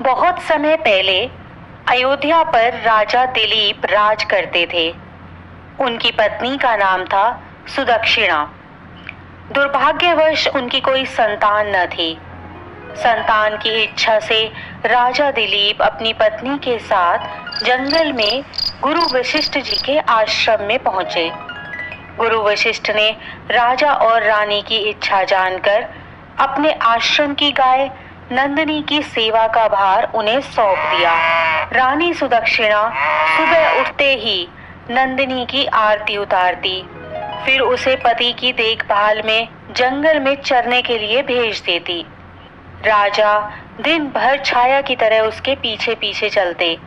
बहुत समय पहले अयोध्या पर राजा दिलीप राज करते थे। उनकी पत्नी का नाम था सुदक्षिणा। दुर्भाग्यवश उनकी कोई संतान न थी। संतान की इच्छा से राजा दिलीप अपनी पत्नी के साथ जंगल में गुरु वशिष्ठ जी के आश्रम में पहुंचे। गुरु वशिष्ठ ने राजा और रानी की इच्छा जानकर अपने आश्रम की गाय नंदिनी की सेवा का भार उन्हें सौंप दिया। रानी सुदक्षिणा सुबह उठते ही नंदिनी की आरती उतारती, फिर उसे पति की देखभाल में जंगल में चरने के लिए भेज देती। राजा दिन भर छाया की तरह उसके पीछे पीछे चलते,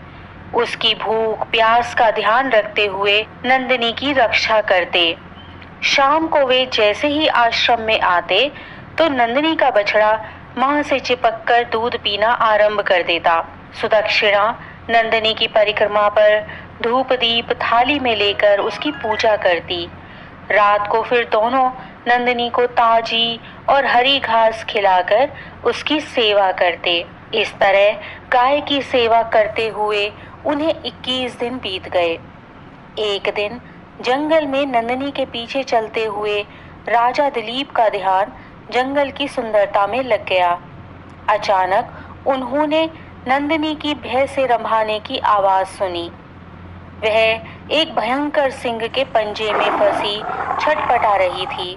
उसकी भूख प्यास का ध्यान रखते हुए नंदिनी की रक्षा करते। शाम को वे जैसे ही आश्रम में आते तो नंदिनी का बछड़ा मां से चिपककर दूध पीना आरंभ कर देता। सुदक्षिणा नंदिनी की परिक्रमा पर धूप दीप थाली में लेकर उसकी पूजा करती। रात को फिर दोनों नंदिनी को ताजी और हरी घास खिलाकर उसकी सेवा करते। इस तरह गाय की सेवा करते हुए उन्हें 21 दिन बीत गए। एक दिन जंगल में नंदिनी के पीछे चलते हुए राजा दिलीप का ध्यान जंगल की सुंदरता में लग गया। अचानक उन्होंने नंदिनी की भय से रंभाने की आवाज सुनी। वह एक भयंकर सिंह के पंजे में फंसी छटपटा रही थी।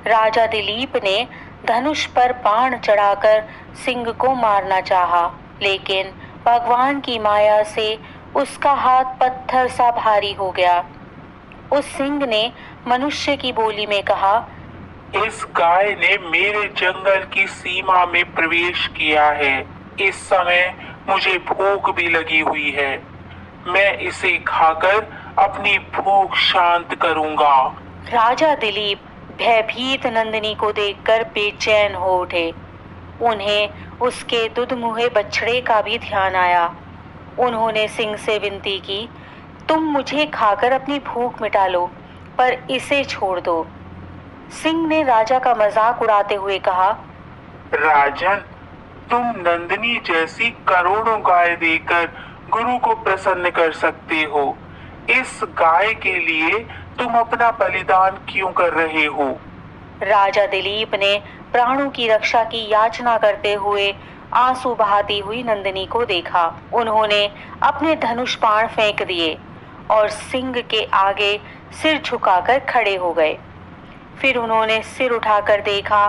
राजा दिलीप ने धनुष पर बाण चढ़ाकर सिंह को मारना चाहा, लेकिन भगवान की माया से उसका हाथ पत्थर सा भारी हो गया। उस सिंह ने मनुष्य की बोली में कहा, इस गाय ने मेरे जंगल की सीमा में प्रवेश किया है। इस समय मुझे भूख भी लगी हुई है। मैं इसे खाकर अपनी भूख शांत करूंगा। राजा दिलीप भयभीत नंदिनी को देखकर बेचैन हो उठे। उन्हें उसके दुधमुहे बछड़े का भी ध्यान आया। उन्होंने सिंह से विनती की, तुम मुझे खाकर अपनी भूख मिटा लो, पर इसे छोड़ दो। सिंह ने राजा का मजाक उड़ाते हुए कहा, राजन, तुम नंदिनी जैसी करोड़ों गाय देकर गुरु को प्रसन्न कर सकते हो। इस गाय के लिए तुम अपना बलिदान क्यों कर रहे हो? राजा दिलीप ने प्राणों की रक्षा की याचना करते हुए आंसू बहाती हुई नंदिनी को देखा। उन्होंने अपने धनुष बाण फेंक दिए और सिंह के आगे सिर झुकाकर खड़े हो गए। फिर उन्होंने सिर उठाकर देखा,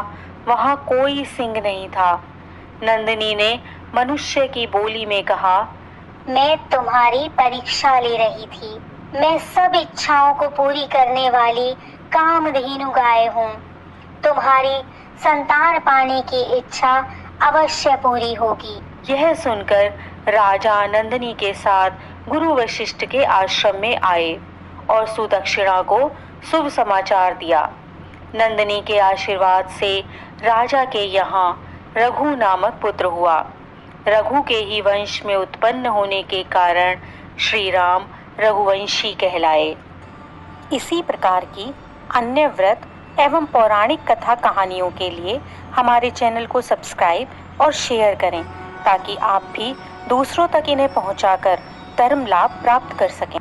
वहां कोई सिंह नहीं था। नंदिनी ने मनुष्य की बोली में कहा, मैं तुम्हारी परीक्षा ले रही थी। मैं सब इच्छाओं को पूरी करने वाली कामधेनु गाय हूँ। तुम्हारी संतान पाने की इच्छा अवश्य पूरी होगी। यह सुनकर राजा नंदिनी के साथ गुरु वशिष्ठ के आश्रम में आए और सुदक्षिणा को शुभ समाचार दिया। नंदिनी के आशीर्वाद से राजा के यहाँ रघु नामक पुत्र हुआ। रघु के ही वंश में उत्पन्न होने के कारण श्री राम रघुवंशी कहलाए। इसी प्रकार की अन्य व्रत एवं पौराणिक कथा कहानियों के लिए हमारे चैनल को सब्सक्राइब और शेयर करें, ताकि आप भी दूसरों तक इन्हें पहुंचाकर धर्म लाभ प्राप्त कर सकें।